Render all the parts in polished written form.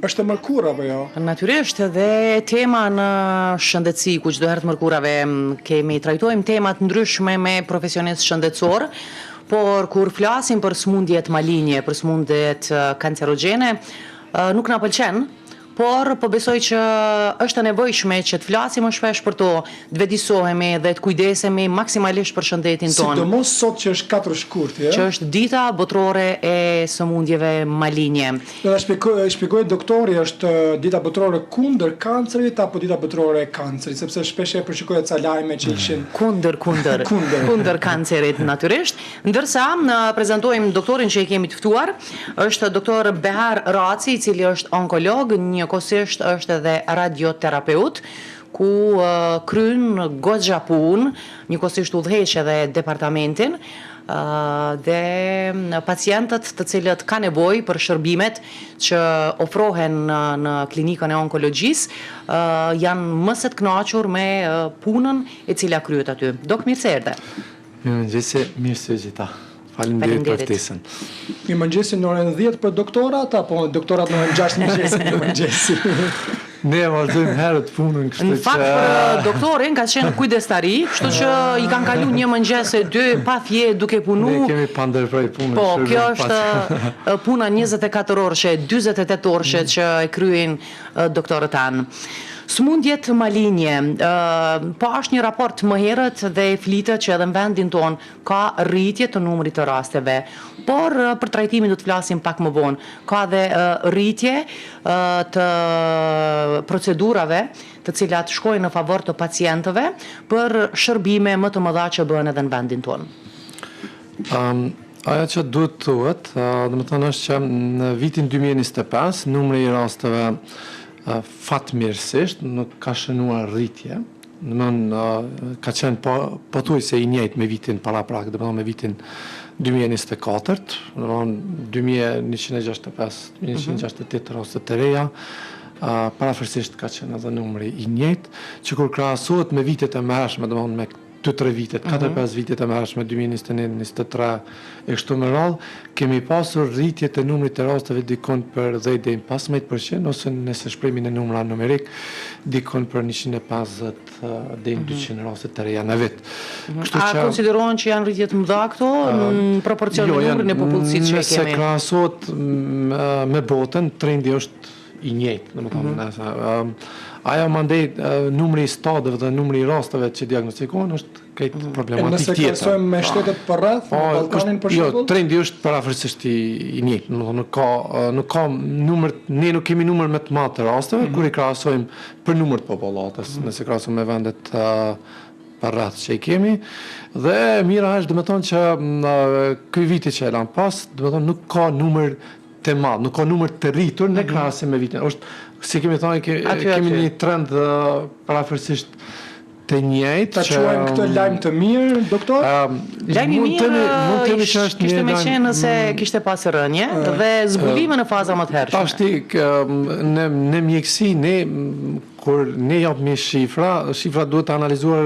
Është e mërkur apo jo? Natyrisht dhe tema në shëndetësi, ku çdo herë të mërkurave kemi trajtojmë temat ndryshme me profesionistë shëndetësor, por kur flasim për smundjet malinje, për smundjet kancerogjene, nuk na pëlqen. Por po besoj që është e nevojshme që të flasim më shpesh për to, të vedisohemi dhe të kujdesemi maksimalisht për shëndetin tonë. Sidomos sot që është 4 shkurti, që është dita botërore e sëmundjeve malinje. Dhe shpjegoj doktori, është dita botërore kundër kancerit apo dita botërore e kancerit, sepse shpesh e përshikohet ca lajme që ishin kundër kancerit natyrisht. Ndërsa prezantojmë doktorin që i kemi të ftuar, është doktor Behar Raci, i cili është onkolog, njëkohësisht është edhe radioterapeut, ku kryen goxha punë, njëkohësisht udhëheq edhe departamentin, dhe pacientët të cilët ka nevojë për shërbimet që ofrohen në klinikën e onkologjisë janë më së të kënaqur me punën e cila kryet aty. Dok, mirë se erdhe. Mirë se gjitha. Faleminderit për ftesën. Mirë mëngjesi në orën 10 për doktorat, apo doktorat në orën 6 mëngjesi? Mirë mëngjesi. Ne vazhdojmë herët punën, kështu që... Në fakt për doktorin ka qenë kujdestari, kështu që i kanë kalu një mëngjes e 2 pa fje duke punu. Ne kemi pa ndërprej punën. Po, kjo është puna 24 orëshe, 48 orëshe që e kryin doktorët tanë. Smundjet malinje, po është një raport më herët dhe flitet që edhe në vendin ton ka rritje të numrit të rasteve, por për trajtimin do të flasim pak më vonë. Ka dhe rritje të procedurave të cilat shkojnë në favor të pacientëve për shërbime më të mëdha që bëhen edhe në vendin ton. Aja që duhet të thuhet, dhe më thënë është që në vitin 2025 numri i rasteve fatmirësisht nuk ka shënuar rritje, ka qenë pothuajse i njëjtë me vitin paraprak, me vitin 2024, 2165, 2168 raste të reja, parafërsisht ka qenë edhe numri i njëjtë, që kur krahasohet me vitet e mëhershme, me 2-3 vitet, 4-5 vitet e mëhershme, 2021-2023 e kështu me radhë, kemi pasur rritje të numrit të rasteve dikon për 10 deri 15%, ose nëse shprehimin e numra numerik, dikon për 150 deri 200 raste të reja në vit. A konsiderohen që janë rritje të mëdha këto në proporcion me numrin e popullsisë që kemi? Nëse krahasohet me botën, trendi është i njëjtë, domethënë, ajo mandej numri i stadeve dhe numri i rasteve që diagnostikohen është këtë problematik tjetër. Nëse krahasojmë me shtetet për rreth, Ballkanin për shembull? Jo, trendi është parafërsisht i njëjtë, nuk ka numër, ne nuk kemi numër më të madh të rasteve kur i krahasojmë për numër të popullatës, nëse krahasojmë me vendet për rreth që i kemi, dhe mira është domethënë që ky viti që e lan pas, domethënë nuk ka numër të madh, nuk ka numër të rritur në krahasim me vitin. Është si kemi thënë, kemi një trend parafërsisht të njëjtë. Ta quajmë këtë lajm të mirë, doktor? Lajmi i mirë kishte me qenë nëse kishte pasur rënje dhe zbulime në faza më të hershme. Tashti në mjekësi kur ne japim shifra duhet të analizuar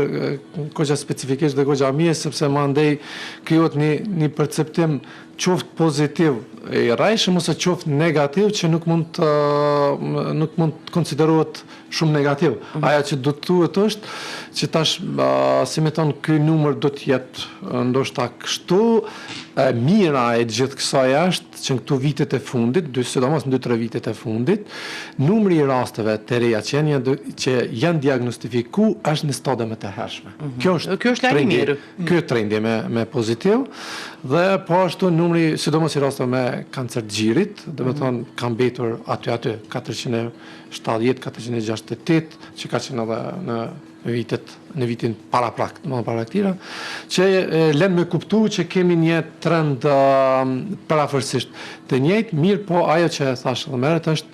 goxha specifikisht dhe goxha mirë, sepse mandej krijohet një perceptim qoftë pozitiv i rrajshëm ose qoftë negativ që nuk mund të konsiderohet shumë negativ. Aja që do të thuhet është që tash, si me thonë, ky numër do të jetë ndoshta kështu, mira e gjithë kësaj është që në këtu vitet e fundit, sidomos në 2-3 vitet e fundit, numri i rasteve të reja që janë diagnostifiku është në stade më të hershme. Kjo është lajm i mirë. Kjo është trendi me pozitiv, dhe po ashtu numri, sidomos i rasteve me kancer të gjirit, dhe me thonë kam mbetur aty 470-468 që ka qenë edhe në vitin paraprak, paraktira, që lënë me kuptu që kemi një trend parafërsisht të njëjtë, mirë po ajo që e thash edhe meret është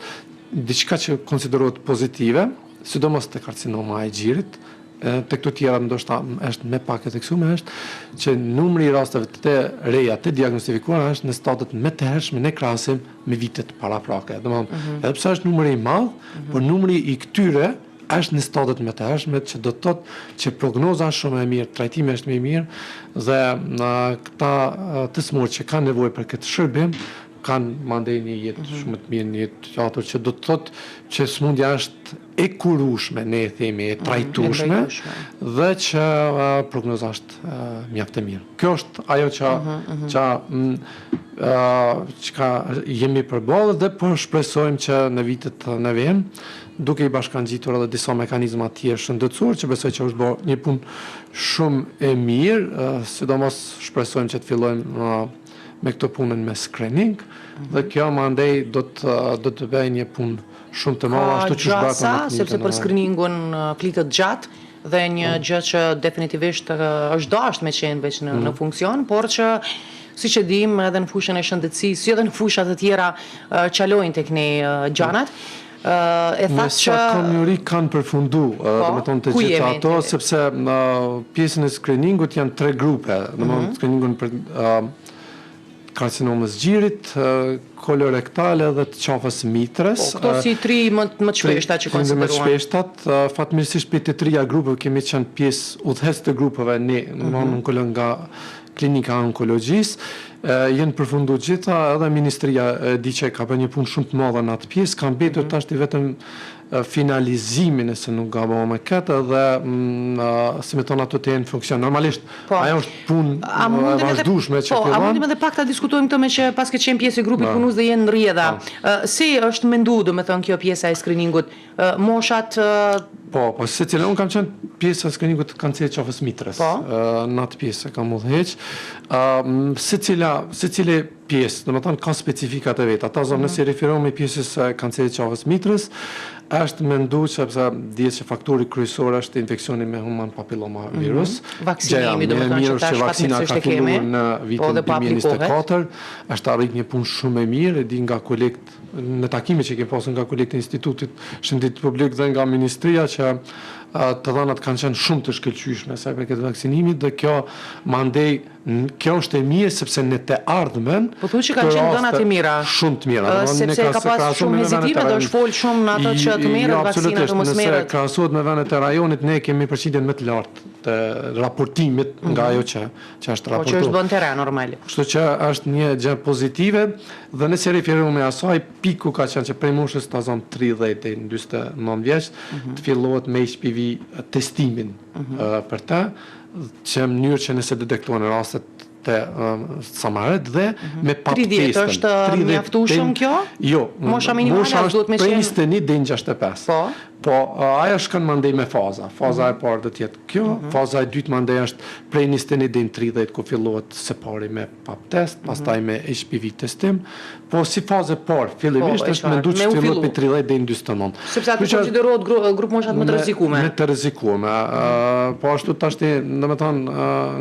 diçka që konsiderohet pozitive, sidomos të karcinoma e gjirit, të këtu tjera ndoshta është me pak e theksuar është që numri i rasteve të reja të diagnostifikuara është në stadet më të hershme në krahasim me vitet paraprake. Domethënë, edhe pse është numri i madh, por numri i këtyre është në stadet më të hershme, që do të thotë që prognoza është shumë e mirë, trajtimi është më i mirë, dhe këta të smurë që kanë nevojë për këtë shërbim kanë mandej një jetë shumë të mirë, një jetë gjatur, që do të thotë që smundja është e kurueshme, ne e themi, e trajtueshme, dhe që prognoza është mjaft e mirë. Kjo është ajo që jemi përballë dhe po shpresojmë që në vitet në vijim, duke i bashkangjitur edhe disa mekanizma të tjerë shëndetësor, që besoj që është bërë një punë shumë e mirë, sidomos shpresojmë që të fillojmë me këtë punën me screening, dhe kjo mandej do të bëjë një punë shumë të madhe, ashtu që gjatë sa, sepse për screeningun flitet gjatë, dhe një gjë që definitivisht është dashur me qenë veç në funksion, por që siç e dim edhe në fushën e shëndetësisë, si edhe në fusha të tjera çalojnë tek ne gjanat. Me sa komjuri kanë përfundu, me tonë të gjitha ato, sepse pjesën e screeningut janë 3 grupe, screeningun për karcinomës gjirit, kolorektale dhe të qafës mitres. Këto si 3 më të shpeshta që konsideruan? Më të shpeshtat, fatmirësisht për të 3 grupeve kemi qenë pjesë udhëhes të grupeve ne, nga klinika onkologjisë, jenë përfundu gjitha, edhe Ministria di që ka bërë një punë shumë të madhe në atë pjesë, ka mbetur tash vetëm finalizimin, nëse nuk gaboj me këtë, dhe si me tonë ato të jenë funksion. Normalisht, ajo është punë e vazhdueshme që fillon. A mundim edhe pak ta diskutojmë këtë me që pas ke qenë pjesë e grupit punus dhe jenë në rrjedha. Si është mendu, domethënë, kjo pjesa e screeningut? Moshat... Po, secila, unë kam qenë pjesë e screeningut kancerit qafës mitres. Në atë pjesë kam udhëheq. Secile pjesë, domethënë ka specifikat e vetë. Ata zonë nëse referohemi pjesës e kancerit qafës mitres, është mendu që dihet që faktori kryesor është infeksioni me human papilloma virus. Vaksinimi, domethënë që tash vaksina ka filluar në vitin 2024, është arrit një punë shumë e mirë, e di nga kolekt në takime që kemi pasur nga kolekt e Institutit Shëndetit Publik dhe nga Ministria që të dhënat kanë qenë shumë të shkëlqyeshme sa i përket vaksinimit, dhe kjo mandej kjo është e mirë sepse në të ardhmen po thuaj që kanë qenë dhënat e mira, shumë të mira, sepse ka pas shumë hezitive dhe është fol shumë në ato që të merret vaksinat të mos merret. Nëse krahasohet me vendet e rajonit, ne kemi përqindjen më të lartë të raportimit nga ajo që është raportuar. Po që është bën terren normal. Kështu që është një gjë pozitive, dhe nëse referohemi asaj, piku ka qenë që prej moshës ta zon 30 deri në 49 vjeç të fillohet me HPV testimin për ta, që në mënyrë që nëse detektohen rastet të samaret dhe me pap testin. 30 është mjaftueshëm kjo? Jo, mosha minimale duhet me qenë 21 deri në 65. Po, aja shkon mandej me faza. Faza e parë do të jetë kjo, faza e dytë mandej është prej 21 deri në 30 ku fillohet së pari me pap test, pastaj me HPV testim, po si fazë e parë fillimisht është menduar që fillon prej 30 deri në 49. Sepse ato konsiderohet grup moshat më të rrezikuar. Më të rrezikuar. Po ashtu tash domethënë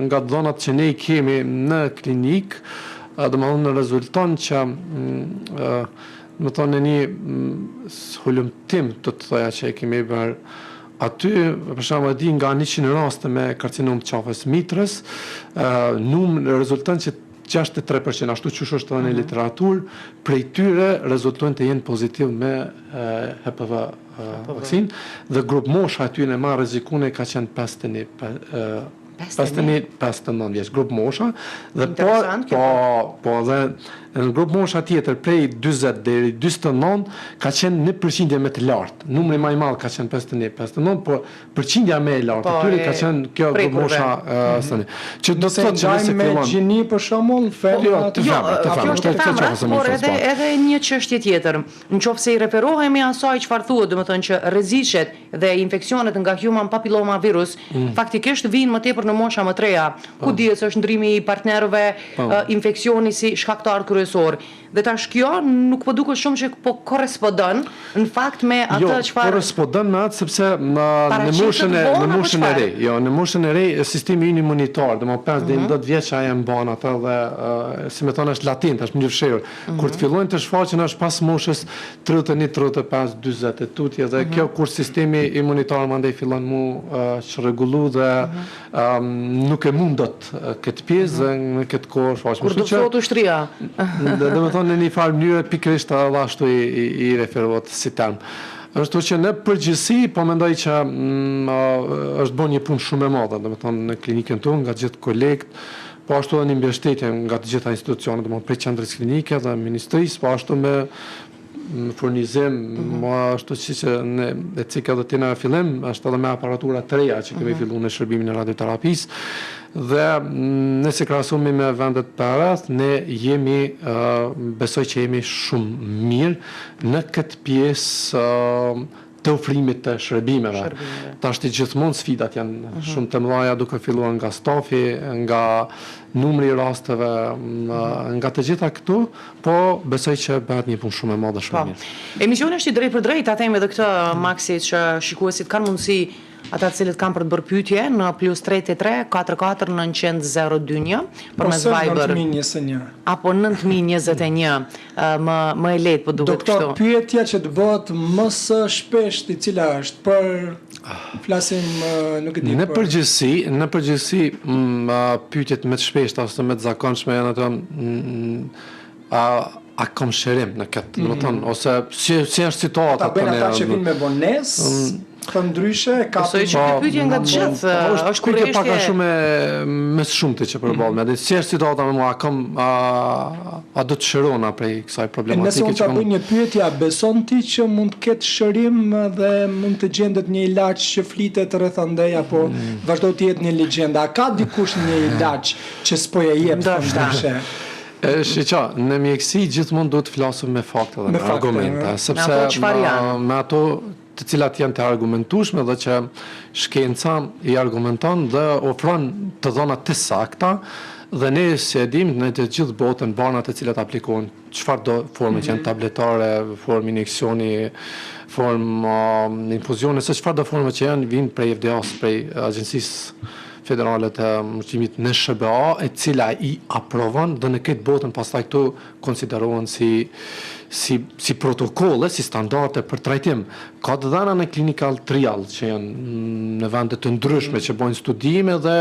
nga dhonat që ne i kemi në klinik, domethënë rezulton që më thonë një hulumtim të thoja që e kemi bërë aty, për shembull di nga 100 raste me karcinom të qafës mitres, rezulton që 63%, ashtu që është edhe në literaturë, prej tyre rezultojnë të jenë pozitiv me HPV vaksin, dhe grup mosha aty në ma rrezikune ka qenë 59 vjeç, grup mosha, dhe po dhe në grup mosha tjetër prej 40 deri 49 ka qenë në përqindje më të lartë. Numri më i madh ka qenë 59, po përqindja më e lartë aty ka qenë kjo grup mosha tani. Që do të thotë që me gjini për shembull, kjo është femra, por edhe një çështje tjetër. Nëse i referohemi asaj çfarë thuhet, domethënë që rreziqet dhe infeksionet nga human papilloma virus faktikisht vijnë më tepër në mosha më të reja, ku dihet se është ndrimi i partnerëve, infeksioni si shkaktar kryesor. Dhe tash kjo nuk po duket shumë që po korrespondon në fakt me atë çfarë korrespondon me atë, sepse në moshën e re, në moshën e re sistemi imunitar, domethënë 5 deri në 10 vjeç ai e mban atë dhe si më thonë është latent, është më fshehur. Kur të fillojnë të shfaqen është pas moshës 31, 35, 40 e tutje, dhe kjo kur sistemi imunitar mandej fillon mu çrregullu dhe nuk e mundot këtë pjesë në këtë kohë shfaqen. Kur do të thotë ushtria. Domethënë në një farë mënyrë pikërisht ashtu i referohet si term. Ashtu që në përgjithësi po mendoj që është bën një punë shumë e madhe, domethënë në klinikën tonë nga gjithë kolegët, po ashtu edhe një mbështetje nga të gjitha institucionet, domethënë prej qendrës klinike dhe ministrisë, po ashtu me furnizim, ashtu siç e cika edhe ti në fillim, është edhe me aparatura të reja që kemi filluar në shërbimin e radioterapisë. Dhe nëse krahasojmë me vendet përreth, ne besoj që jemi shumë mirë në këtë pjesë të ofrimit të shërbimeve. Tash gjithmonë sfidat janë shumë të mëdha, duke filluar nga stafi, nga numri i rasteve, nga të gjitha këtu, po besoj që bëhet një punë shumë e madhe shumë mirë. Emisioni është i drejtë për drejtë, ta themi edhe këtë, Maxi, që shikuesit kanë mundësi ata të cilët kanë për të bërë pyetje në +33 44 901 përmes Viber apo 9021 më e lehtë po duket kështu. Doktor, pyetja që të bëhet më së shpeshti cila është për flasim nuk e di. Në përgjithësi pyetjet më të shpeshta ose më të zakonshme janë ato a kam shërim në këtë, domethënë ose si është situata tani. Ata që vinë me vonesë të ndryshe ka pyetje nga të gjithë, është kurrështje pak shumë me shumë të që përballë, edhe si është situata me mua, a do të shërona prej kësaj problematike. Nëse unë ta bëj një pyetje, a beson ti që mund të ketë shërim dhe mund të gjendet një ilaç që flitet rreth andej apo vazhdo të jetë një legjendë? A ka dikush një ilaç që s'po e jep ndryshe? Në mjekësi gjithmonë duhet të flasim me fakte dhe me argumente, sepse me ato të cilat janë të argumentueshme dhe që shkenca i argumenton dhe ofron të dhëna të sakta, dhe ne si e dim në të gjithë botën banat të cilat aplikohen çfarë do forme që janë tabletare, formë injeksioni, formë infuzione, se çfarë do forme që janë vinë prej FDA-s, prej Agjencisë Federale të Ushqimit në SBA, e cila i aprovon dhe në këtë botën pastaj këtu konsiderohen si protokolle, si standarde për trajtim. Ka të dhëna në clinical trial që janë në vende të ndryshme që bojnë studime dhe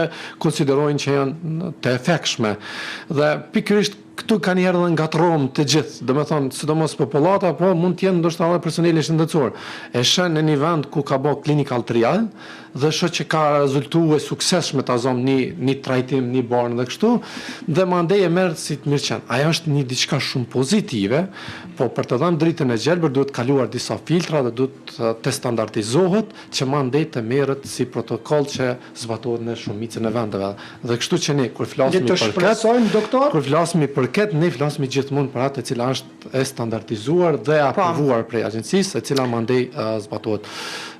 konsiderojnë që janë të efektshme. Dhe pikërisht këtu kanë njerë dhe ngatëron të gjithë, dhe me thonë, sidomos populata, po mund t'jenë ndoshta edhe personeli shëndetësor. E shën në një vend ku ka bo clinical trial, dhe shë që ka rezultuar sukseshme të azom një trajtim, një barnë dhe kështu, dhe mandej e merë si të mirë qenë. Aja është një diçka shumë pozitive, po për të dhënë dritën e gjelbër duhet kaluar disa filtra dhe duhet të standardizohet që mandej të merret si protokoll që zbatohet në shumicën e vendeve. Dhe kështu që ne kur flasim për këtë, ne flasim gjithmonë për atë e cila është e standardizuar dhe aprovuar prej agjencisë, e cila mandej zbatohet.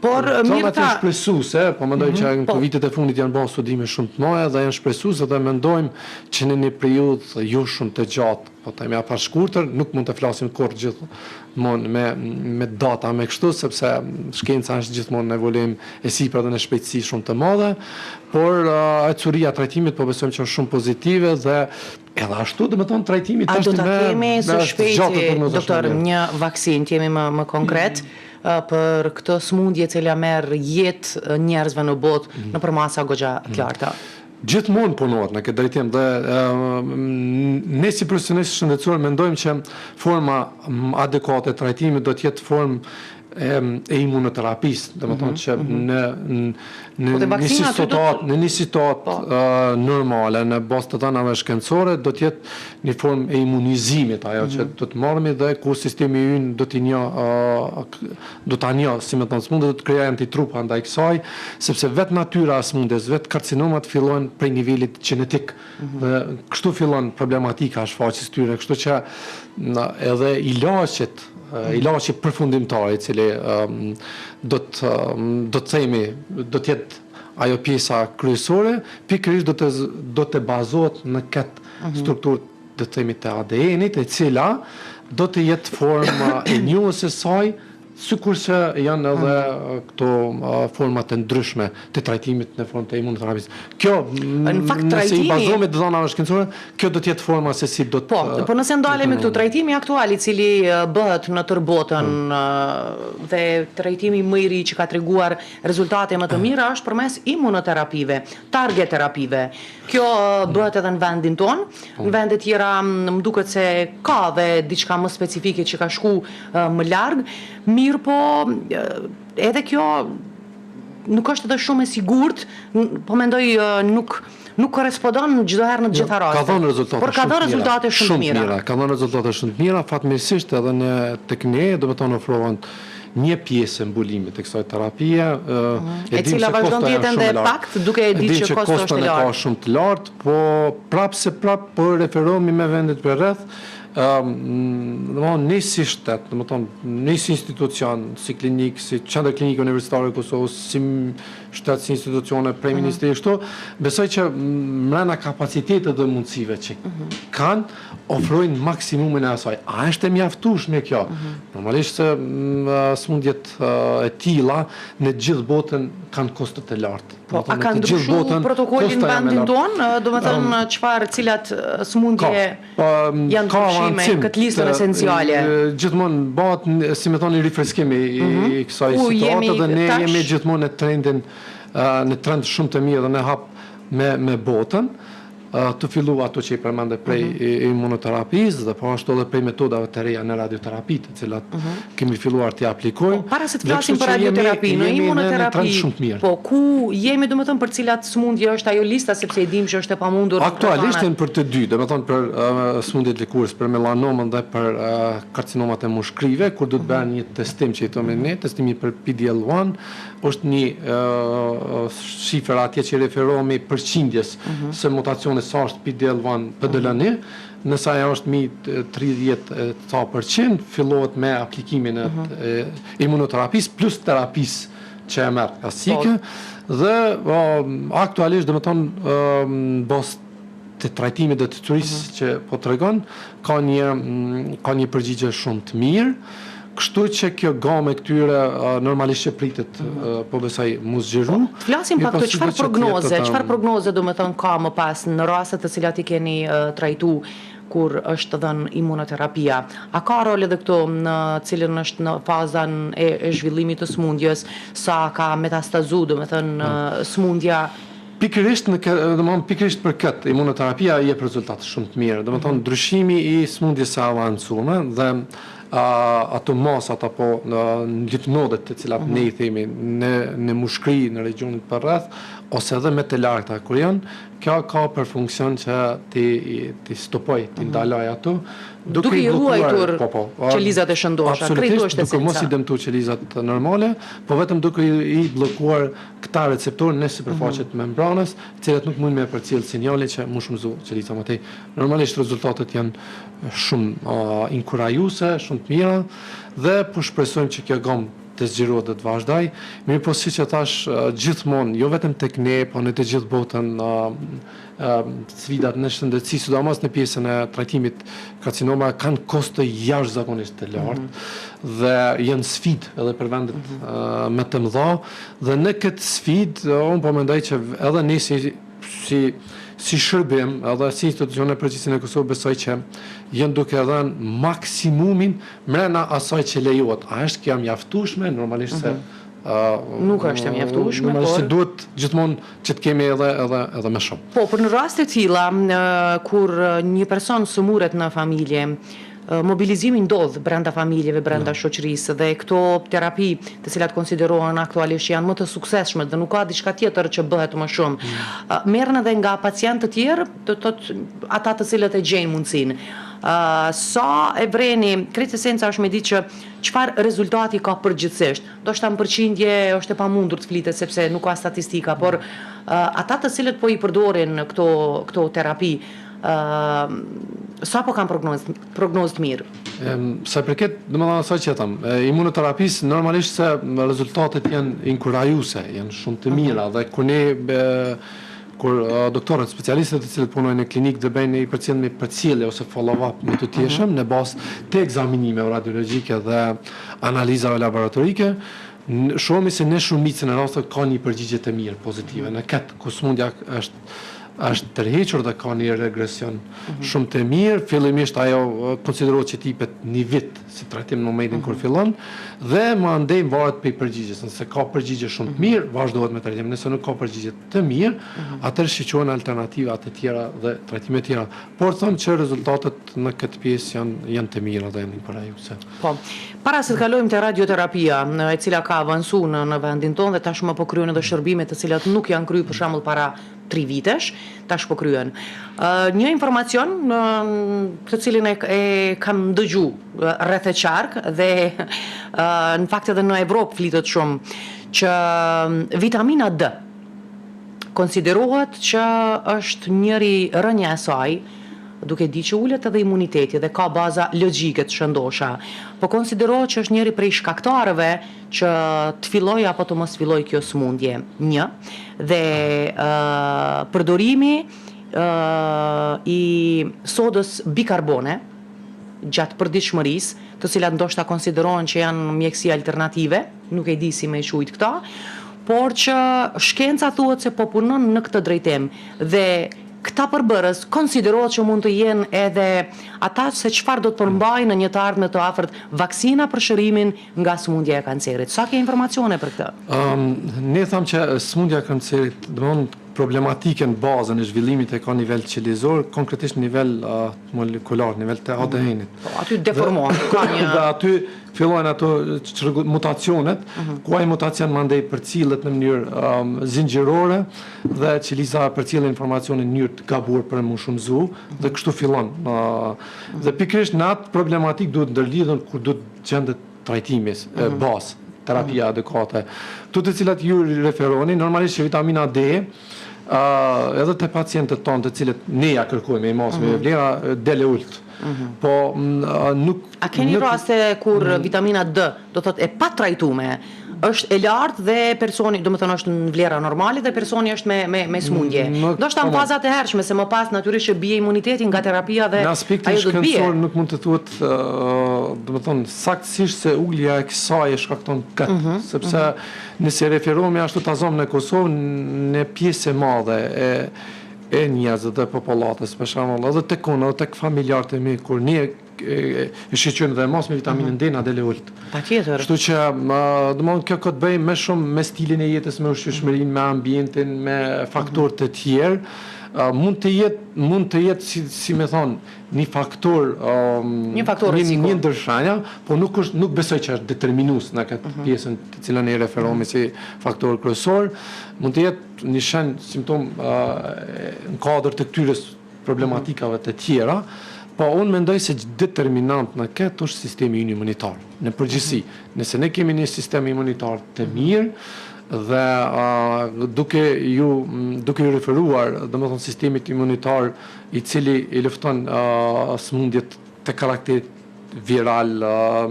Por mirë ta shpresuese, po mendoj që në këto vitet e fundit janë bërë studime shumë të mëdha dhe janë shpresuese dhe mendojmë që në një periudhë jo shumë të gjatë, po themi pa shkurtër, nuk mund të flasim kurrë gjithmonë me data me kështu, sepse shkenca është gjithmonë në evolim e sipër dhe në shpejtësi shumë të madhe, por acuria e trajtimit po besojmë që është shumë pozitive dhe edhe ashtu do të thonë trajtimi tash do ta kemi së shpejti, doktor, një vaksinë, jemi më konkret për këtë smundje cila merr jetë njerëzve në botë në përmasa goxha të larta. Gjithmonë punohet në këtë drejtim dhe ne si profesionistë shëndetësor mendojmë që forma adekuate e trajtimit do të jetë formë e imunoterapisë, do të thonë që në një situatë normale, në bazë të dhënave shkencore, do të jetë një formë e imunizimit, ajo që do të marrëmi dhe ku sistemi ynë do ta njohë, si më thonë, smundet do të krijojë antitrupa ndaj kësaj, sepse vetë natyra e smundjes, vetë karcinomat fillojnë prej nivelit gjenetik dhe kështu fillon problematika e shfaqjes tyre, kështu që edhe ilaçi përfundimtar i cili do të themi do të jetë ajo pjesa kryesore, pikërisht do të bazohet në këtë strukturë do të themi të ADN-it, e cila do të jetë forma e njohës së saj, sikurse janë edhe këto format të ndryshme të trajtimit në formë të imunoterapisë. Kjo, nëse i bazohemi të dhënave shkencore, kjo do të jetë forma se si do të... Po nëse ndalemi këtu, trajtimi aktual i cili bëhet në tërë botën dhe trajtimi më i ri që ka treguar rezultate më të mira është përmes imunoterapive, target terapive. Kjo bëhet edhe në vendin ton, në vendet tjera më duket se ka dhe diçka më specifike që ka shku më larg. Mirë po, edhe kjo nuk është edhe shumë e sigurt, po mendoj nuk korrespondon çdo herë në të gjitha rastet. Ka dhënë rezultate por ka dhënë rezultate shumë të mira. Ka dhënë rezultate shumë të mira, fatmirësisht edhe në tek ne, domethënë ofrohen një pjesë mbulimit të kësaj terapie, e cila vazhdon të jetë ende pakt, duke e ditë që kosto është i lartë. Ka shumë të lartë, po prapë po referohemi me vendet për rreth, ne si shtet, ne si institucion, si klinik, si qendër klinike universitare e Kosovës, si shtet, si institucione prej ministri kështu, besoj që mrena kapacitetet dhe mundësive që kanë, ofrojnë maksimumin e asaj. A është e mjaftueshme kjo? Normalisht se smundjet e tilla në gjithë botën kanë kostet e lartë. Po, a kanë ndryshuar protokollin në vendin tonë? Domethënë çfarë cilat smundje janë ndryshime këtë listën esenciale? Gjithmonë bëhet, si më thoni, rifreskimi i kësaj situate dhe ne jemi gjithmonë në trend shumë të mirë dhe ne hap me botën. Të fillu ato që i përmende prej imunoterapisë dhe po ashtu edhe prej metodave të reja në radioterapi, të cilat kemi filluar t'i aplikojmë. Para se të flasim për radioterapi, në imunoterapi, po ku jemi domethënë për cilat smundje është ajo lista, sepse e dim që është e pamundur. Aktualisht janë për të dy, domethënë për smundjet likurës, për melanomën dhe për karcinomat e mushkrive, kur do të bëhen një testim që i thonë ne, testimi për PD-L1, është një shifër atje që referohemi përqindjes se mutacione sa është PD-L1 PD-L1, nësa ajo është mi 30%, fillohet me aplikimin e imunoterapisë plus terapisë që e merr klasike dhe aktualisht domethënë bos të trajtimit dhe të turisë që po tregon ka një përgjigje shumë të mirë. Kështu që kjo gamë e këtyre normalisht që pritet po besoj mos zgjeru. Flasim pak të çfarë prognoze do të thonë ka më pas në rastet të cilat i keni trajtu kur është dhënë imunoterapia. A ka rol edhe këto në cilën është në fazën e zhvillimit të smundjes, sa ka metastazu, do të thonë smundja? Pikërisht për këtë imunoterapia jep rezultate shumë të mira. Do të thonë ndryshimi i smundjes së avancuar dhe ato masat apo lympnodet të cilat ne i themi në mushkri në regionin përreth ose edhe me të larta kur janë, kjo ka për funksion që ti stopoj, ti ndaloj ato duke i ruajtur qelizat e shëndosha. Absolutisht, duke mos i dëmtuar qelizat normale, po vetëm duke i bllokuar këta receptorë në sipërfaqe të membranës, të cilat nuk mund me përcjell sinjale që më shumëzo qeliza më tej. Normalisht rezultatet janë shumë inkurajuese, shumë të mira dhe po shpresojmë që kjo gamë të zgjerohet dhe të vazhdoj. Mirë po siç e thash gjithmonë, jo vetëm tek ne, po në të gjithë botën sfidat në shëndetësi, sidomos në pjesën e trajtimit karcinoma kanë koste jashtëzakonisht të lartë dhe janë sfidë edhe për vendet më të mëdha dhe në këtë sfidë unë po mendoj që edhe ne si shërbim edhe si institucione e përgjithësinë e Kosovës besoj që janë duke dhënë maksimumin mrena asaj që lejohet. A është kjo mjaftueshme? Normalisht se nuk është e mjaftueshme, normalisht se duhet gjithmonë që të kemi edhe më shumë. Po, për në raste të tilla kur një person sëmuret në familje, mobilizimi ndodh brenda familjeve, brenda shoqërisë dhe këto terapi të cilat konsiderohen aktualisht janë më të suksesshme dhe nuk ka diçka tjetër që bëhet më shumë. Merren edhe nga pacientë të tjerë, do thotë ata të cilët e gjejnë mundësinë. Sa e vreni, kretë esenca është me ditë që çfarë rezultati ka përgjithsisht. Ndoshta në përqindje është e pamundur të flitet sepse nuk ka statistika, por ata të cilët po i përdorin këto terapi, sa po kanë prognozë të mirë? Sa përket, domethënë asaj që them, imunoterapisë normalisht se rezultatet janë inkurajuese, janë shumë të mira dhe kur doktorët, specialistët të cilët punojnë në klinikë dhe bëjnë i përcjellje me përcjellje ose follow-up me të tjeshëm në bazë të ekzaminimeve radiologjike dhe analizave laboratorike, shohimi se në shumicën e rasteve ka një përgjigje të mirë pozitive. Në këtë ku smundja është është tërhequr dhe ka një regresion shumë të mirë. Fillimisht ajo konsiderohet që tipet një vit si trajtim në momentin kur fillon dhe më andej varet për përgjigjes. Nëse ka përgjigje shumë të mirë, vazhdohet me trajtim. Nëse nuk ka përgjigje të mirë, atëherë shiqohen alternativa të tjera dhe trajtime të tjera. Por thonë që rezultatet në këtë pjesë janë të mira dhe janë për ajo. Po. Para se të kalojmë te radioterapia, e cila ka avancuar në vendin tonë dhe tashmë po kryen edhe shërbime të cilat nuk janë kryer për shembull para 3 vitesh, tash po kryen. Një informacion të cilin e kam dëgju rreth e qark dhe në fakt edhe në Evropë flitet shumë që vitamina D konsiderohet që është njëri rënja e saj, duke di që ullet edhe imuniteti dhe ka baza logjike të shëndosha, po konsiderohet që është njëri prej shkaktarëve që të filloj apo të mos filloj kjo sëmundje. Një, dhe përdorimi i sodës bikarbone gjatë përditshmërisë, të cilat ndoshta konsiderohen që janë mjekësi alternative, nuk e di si me quajt këta, por që shkenca thuhet se po punon në këtë drejtim dhe këta përbërës konsiderohet që mund të jenë edhe ata se çfarë do të përmbajnë në një të ardhme të afërt vaksina për shërimin nga sëmundja e kancerit. Sa ke informacione për këtë? Ne thamë që sëmundja e kancerit, domthonë problematike në bazën e zhvillimit e ka nivel qelizor, konkretisht nivel molekular, nivel të ADN-it. Aty deformohet, ka një... Dhe aty fillojnë ato mutacionet, ku ai mutacion mandej përcillet në mënyrë zinxhirore dhe qeliza përcjell informacionin në mënyrë të gabuar për më shumëzu dhe kështu fillon. Dhe pikërisht në atë problematik duhet ndërlidhen kur duhet gjendet trajtimi bazë, terapia adekuate. Këto të cilat ju referoni, normalisht që vitamina D edhe të pacientët tonë të cilët ne ja kërkojmë i mos me vlera dele ult. Po nuk... A keni raste kur vitamina D, do thot e pa trajtume, është e lartë dhe personi, do më thënë është në vlera normale dhe personi është me smundje. Do shta në fazat e hershme, se më pas natyrisht që bie imunitetin nga terapia dhe në ajo aspektin do të bie. shkencor nuk mund të thuhet, do më thonë, saktësisht se uglja e kësaj e shkakton këtë, sepse nëse referohemi ashtu ta zonë në Kosovë, në pjesë e madhe e njerëzve dhe popullatës, për shembull, edhe tek unë, edhe tek familjarët e mi, kur ne e shiqojmë dhe mos me vitaminën D na dele ult. Patjetër. Kështu që domthonë kjo ka të bëjë më shumë me stilin e jetës, me ushqyeshmërinë, me ambientin, me faktorë të tjerë. Mund të jetë si më thon, një faktor rreziku. Një ndërshanja, po nuk besoj që është determinues në këtë pjesën të cilën e referohemi si faktor kryesor. Mund të jetë një shenjë simptom në kuadër të këtyre problematikave të tjera. Po unë mendoj se determinant në këtë është sistemi imunitar. Në përgjithësi, nëse ne kemi një sistem imunitar të mirë dhe duke ju referuar, domethënë sistemit imunitar i cili i lufton sëmundjet të karakterit viral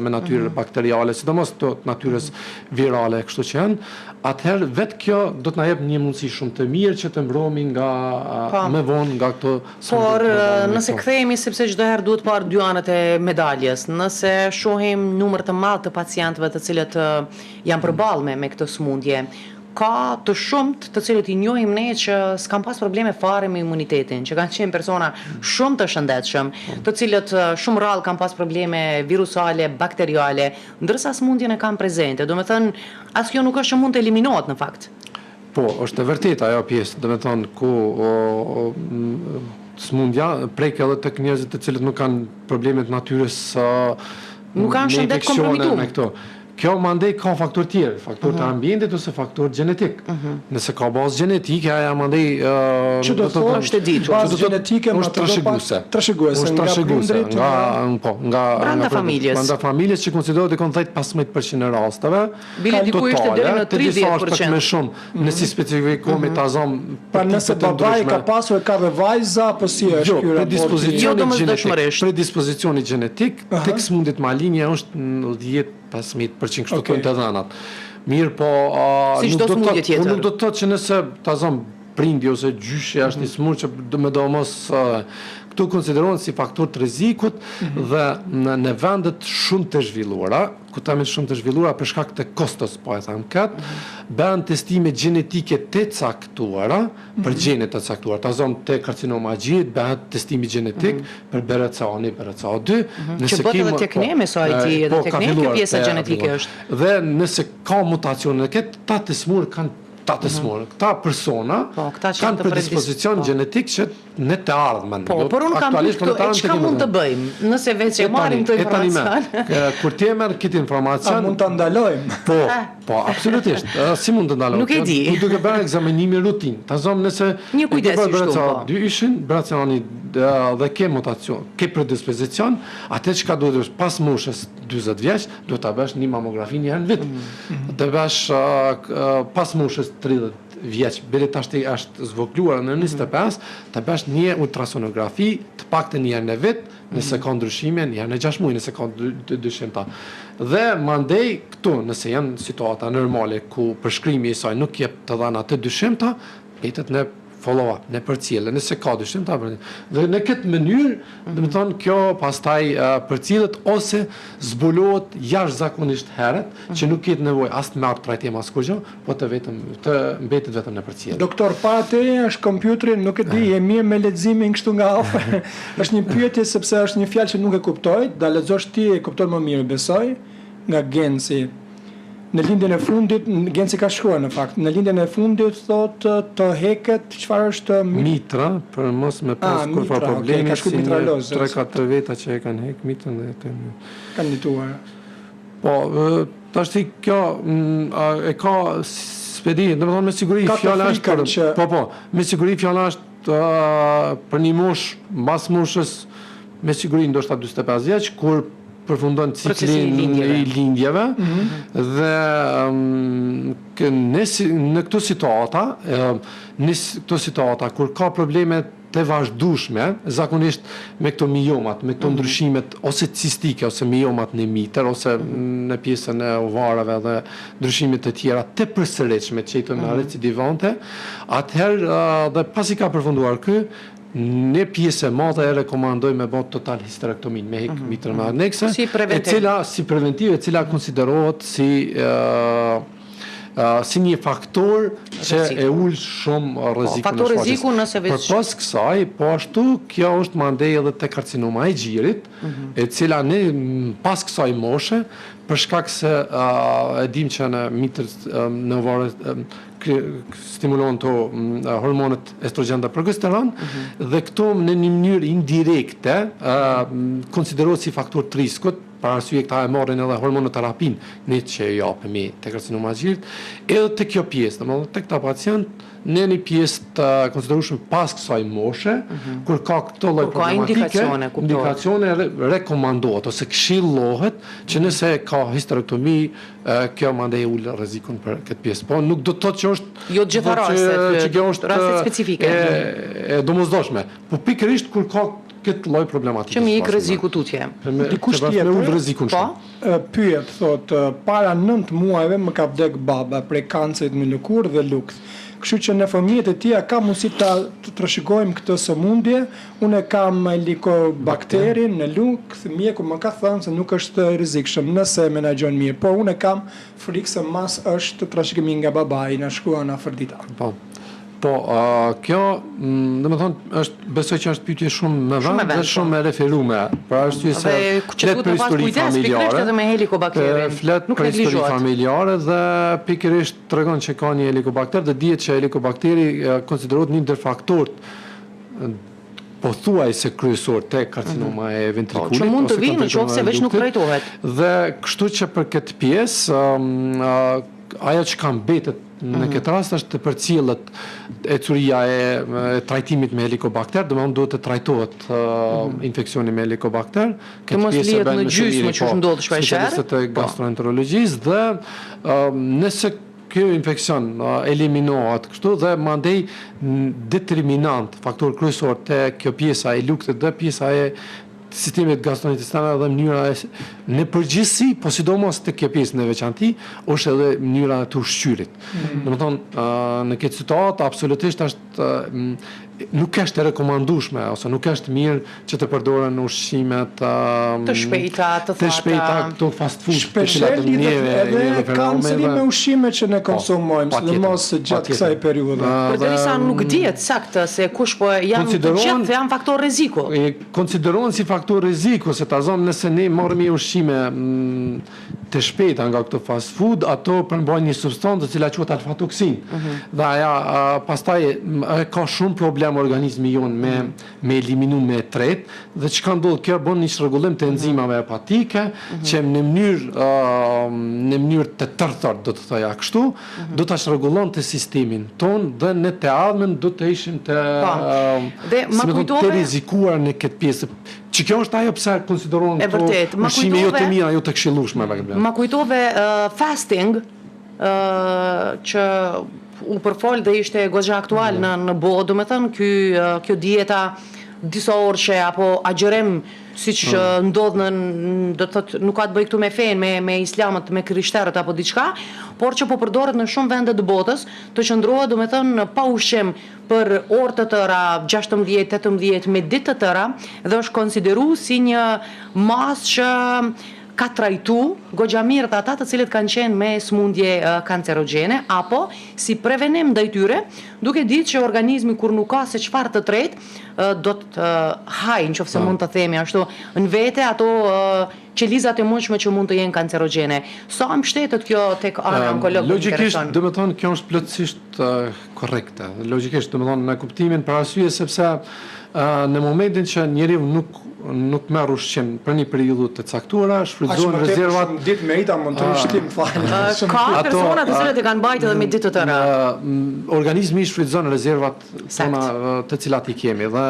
me natyrë bakteriale, sidomos të natyrës virale, kështu që janë, atëherë vetë kjo do të na jep një mundësi shumë të mirë që të mbrohemi nga më vonë nga këto sëmundje. Por nëse kthehemi, sepse çdo herë duhet parë dy anët e medaljes, nëse shohim numër të madh të pacientëve të cilët janë përballë me këtë sëmundje, ka të shumt të cilët i njohim ne që s'kan pas probleme fare me imunitetin, që kanë qenë persona shumë të shëndetshëm, të cilët shumë rrallë kanë pas probleme virusale, bakteriale, ndërsa sëmundjen e kanë prezente. Do me thënë, as kjo nuk është që mund të eliminohet në fakt. Po, është e vërtet ajo pjesë, do me thënë, ku sëmundja prek edhe tek njerëzit të cilët nuk kanë probleme të natyrës nuk kanë shëndet kompromituar. Kjo mandej ka faktor tjerë, faktor të ambientit ose faktor genetik. Nëse ka bazë genetike, aja mandej... Që do të thonë është e ditur. Bazë genetike më të trashëguese nga prindrit, brenda familjes. Brenda familjes që konsiderohet e konthejt 15% e rasteve. Bile dikush të deri në 30%. Të disa është pak më shumë, nësi specifikohemi ta zonë... Pa nëse babai ka pasur e ka dhe vajza, apo si është ky raport? Predispozicioni genetik, tek sëmundjet malinje është në 10-15%, kështu kënë të dhanat. Mirë, po nuk do të thotë që nëse ta zonë prindi ose gjyshi është një smur që me do mos këtu konsiderohen si faktor të rrezikut dhe në vendet shumë të zhvilluara, ku tamë shumë të zhvilluara për shkak të kostos, po e them kat, bën testime gjenetike të caktuara për gjene të caktuara. Ta zon te karcinoma gjit bëhet testimi gjenetik për BRCA1, BRCA2, Që bëhet edhe tek ne me sa i di, edhe tek ne kjo pjesa gjenetike është. Dhe nëse ka mutacione në këtë, ta të smur kanë këta persona kanë predispozicion gjenetik që në të ardhmen. Por unë kam pyet këtu, çka mund të bëjmë? Nëse veç e marrim këtë informacion. Kur ti e merr këtë informacion, mund ta ndalojmë. Po, absolutisht. Si mund të ndalojmë? Nuk e di. Tu duke bërë ekzamenimin rutin. Ta zom nëse një kujdes i shtu. Dy ishin BRCA1 dhe ke mutacion, ke predispozicion, atë çka duhet është pas moshës 40 vjeç, duhet ta bësh një mamografi një herë në vit. Të bësh pas moshës 30 vjeç, bile tash është zvogluar në 25, të bësh një ultrasonografi të paktën një herë në vit, nëse ka ndryshime, një herë në 6 muaj, nëse ka dyshim ta. Dhe mandej këtu, nëse janë situata normale ku përshkrimi i saj nuk jep të dhëna të dyshimta, petet në follow-up, në përcjellje, nëse ka dyshimta. Dhe në këtë mënyrë, do të thonë kjo pastaj përcjellet ose zbulohet jashtëzakonisht herët, që nuk ketë nevojë as të marr trajtim as kurrë, po të mbetet vetëm në përcjellje. Doktor, para teje është kompjuteri, nuk e di, e mirë me leximin kështu nga afër. Është një pyetje sepse është një fjalë që nuk e kuptoj, da lexosh ti e kupton më mirë, besoj, nga Genci. Në lindjen e fundit, Genci ka shkruar në fakt, në lindjen e fundit thotë të heket, çfarë është mitra, për mos me pas kur fa problemi, ka shkruar mitraloz. 3-4 veta që e kanë hek mitrën dhe të kanë lituar. Po, tash kjo e ka spedi, domethënë me siguri fjala është po, me siguri fjala është për një moshë, mbas moshës me siguri ndoshta 45 vjeç, kur përfundon ciklin i lindjeve dhe në këto situata kur ka probleme të vazhdueshme, zakonisht me këto miomat, me këto ndryshimet ose cistike ose miomat në mitër ose në pjesën e ovarave dhe ndryshimet të tjera të përsëritshme që i të recidivante, atëherë dhe pasi ka përfunduar në pjesë e madhe e rekomandoj me bot total histerektomin me hek mitrën me anekse, si preventive, e cila konsiderohet si një faktor që e ul shumë rrezikun. Faktor rreziku nëse veç. Përpas kësaj, po ashtu kjo është mandej edhe te karcinoma e gjirit, e cila pas kësaj moshe, për shkak se e dim që në mitër në ovare stimulon të hormonet estrogen dhe progesteron, dhe këto në një mënyrë indirekte konsiderohet si faktor të riskut, për arsye këta e marrin edhe hormonoterapin ne që e japemi te karcinoma e gjirit, edhe te kjo pjesë, domethënë te këta pacient në një pjesë të konsiderueshme pas kësaj moshe, kur ka këto lloj problematike, indikacione rekomandohet ose këshillohet që nëse ka histerektomi, kjo mandej ul rrezikun për këtë pjesë. Po nuk do të thotë që është jo gjithë rastet specifike. E domosdoshme, po pikërisht kur ka këtë lloj problematike. Që mi ik rreziku tutje. Dikush tjetër, pyet, thotë, para 9 muajve më ka vdek baba prej kancerit në lëkurë dhe lukth. Kështu që në fëmijët e tia ka mundësi të trashëgojmë këtë sëmundje. Unë kam helikobakterin në lukth, mjeku më ka thënë se nuk është rrezikshëm nëse menaxhon mirë, por unë kam frikë se mas është trashëgimi nga babai, na shkruan afër dita. Po, kjo, domethënë, besoj që është pyetje shumë me vend dhe shumë e referueme, për arsye se flet për histori familjare, edhe me helikobakterin. Flet për histori familjare dhe pikërisht tregon që ka një helikobakter dhe dihet që helikobakteri konsiderohet një ndër faktorët pothuajse kryesor te karcinoma e ventrikulit. Që mund të vinë nëse veç nuk trajtohet. Dhe kështu që për këtë pjesë, ajo që ka mbetet në këtë rast është të përcjellet ecuria e trajtimit me helikobakter, domethënë duhet të trajtohet infeksioni me helikobakter. Të mos lihet në gjysmë që ndodh shpesh. Specialistët e gastroenterologjisë dhe nëse ky infeksion eliminohet kështu dhe mandej determinant, faktor kryesor te kjo pjesa e lukthit dhe pjesa e sistemit gastrointestinal dhe mënyra në përgjithësi, po sidomos te kjo pjesë në veçanti, është edhe mënyra e ushqyrit. Domethënë, në këtë situatë absolutisht është nuk është e rekomandueshme ose nuk është mirë që të përdoren ushqimet të shpejta, të shpejta, këto fast food, shpeshherë lidhet edhe kanceri me ushqimet që ne konsumojmë, sidomos gjatë kësaj periudhe. Përderisa nuk dihet saktë se kush po janë të gjithë janë faktor rreziku. Konsiderohen si faktor rreziku, se ta zonë nëse ne marrim ushqime të shpejta nga këto fast food, ato përmbajnë një substancë e cila quhet alfa-toksin. Dhe aja pastaj ka shumë problem organizmi jonë me eliminu me tret, dhe çka ndodh, kjo bën një rregullim të enzimave hepatike, që në mënyrë të tërthort, do të thoja kështu, do ta rregullon të sistemin ton dhe në të ardhmen do të ishim të të rrezikuar në këtë pjesë. Që kjo është ajo pse konsiderohen këto ushqime jo të mira, jo të këshillueshme. Ma kujtove fasting, që u përfol dhe ishte goxha aktual në botë, do me thënë, kjo dieta disa orëshe apo agjerim, siç ndodh do të thotë nuk ka të bëjë këtu me fenë, me islamët, me krishterët apo diçka, por që po përdoret në shumë vende të botës, të qëndrohet, do me thënë, pa ushqim për orë të tëra, 16-18 me ditë të tëra, dhe është konsideru si një masë që ka trajtu goxha mirë të ata të cilët kanë qenë me smundje kancerogjene, apo si prevenim ndaj tyre, duke ditë që organizmi kur nuk ka se çfarë të tretë do të hajë, nëse mund të themi ashtu, në vete ato qelizat e mundshme që mund të jenë kancerogjene. Sa mbështetet kjo tek ana onkologu? Logjikisht, do të thonë, kjo është plotësisht korrekte. Logjikisht, do të thonë, në kuptimin për arsye sepse në momentin që njeriu nuk merr ushqim për një periudhë të caktuar, shfrytëzohen rezervat. Ditë me ita mund të ushtim fal. Ka persona të cilët e kanë bajtë edhe me ditë të tëra. Organizmi shfrytëzon rezervat tona të cilat i kemi, dhe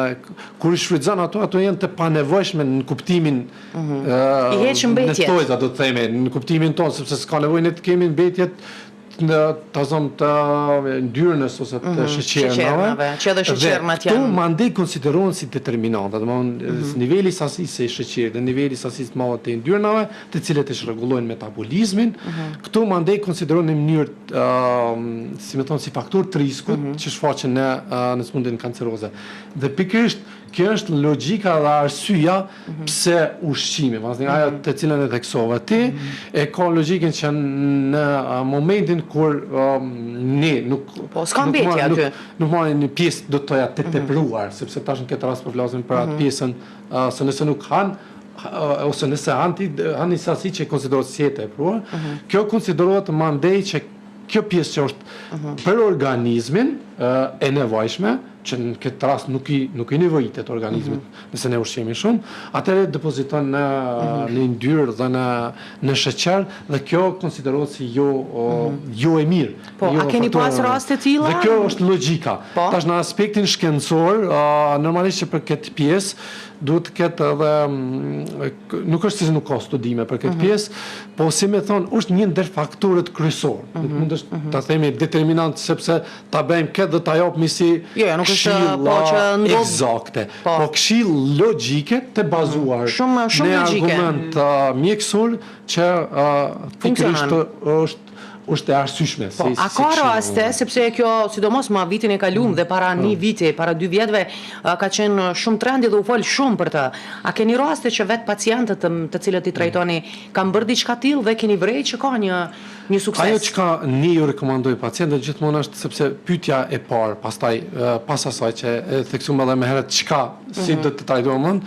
kur i shfrytëzon ato janë të panevojshme në kuptimin i heq mbetje. Do të themi, në kuptimin tonë, sepse s'ka nevojë ne të kemi mbetjet të zonë të ndyrnës ose të sheqernave, që edhe sheqernat janë. Këtu mandej konsiderohen si determinanta, niveli sasisë e sheqerit dhe niveli sasisë të madhe të ndyrnave, të cilët e rregullojnë metabolizmin, këtu mandej konsiderohen në mënyrë, si më thonë, si faktor të riskut që shfaqen në smundjen kanceroze. Dhe pikërisht kjo është logjika dhe arsyeja pse ushqimi, ajo të cilën e theksove ti, e ka logjikën që në momentin kur ne nuk marrin një pjesë, do të thoja, të tepruar, sepse tash në këtë rast po flasim për atë pjesën, se nëse nuk ose nëse han një sasi që konsiderohet si e tepruar, kjo konsiderohet mandej që kjo pjesë që është për organizmin e nevojshme, që në këtë rast nuk i nevojitet organizmit nëse ne ushqemi shumë, atëherë depoziton në yndyrë dhe në sheqer, dhe kjo konsiderohet si jo e mirë. Po, a keni pas raste të tilla? Dhe kjo është logjika. Tash në aspektin shkencor, normalisht që për këtë pjesë duhet të ketë edhe, nuk është se nuk ka studime për këtë pjesë, po si me thonë, është një ndër faktorët kryesor. Mund është ta themi determinant, sepse ta bëjmë këtë dhe ta japëmi si këshilla eksakte, po këshill logjike të bazuar në argument mjekësor që pikërisht është e arsyeshme. A ka raste, sepse kjo, sidomos ma vitin e kaluar dhe para një viti, para 2 vjetëve, ka qenë shumë trendi dhe u fol shumë për të. A keni raste që vetë pacientët të cilët i trajtoni kanë bërë diçka tillë dhe keni vrej që ka një sukses? Ajo që ne ju rekomandoj pacientët gjithmonë është, sepse pyetja e parë, pastaj pas asaj që e theksuam edhe më herët, çka si do të trajtohen,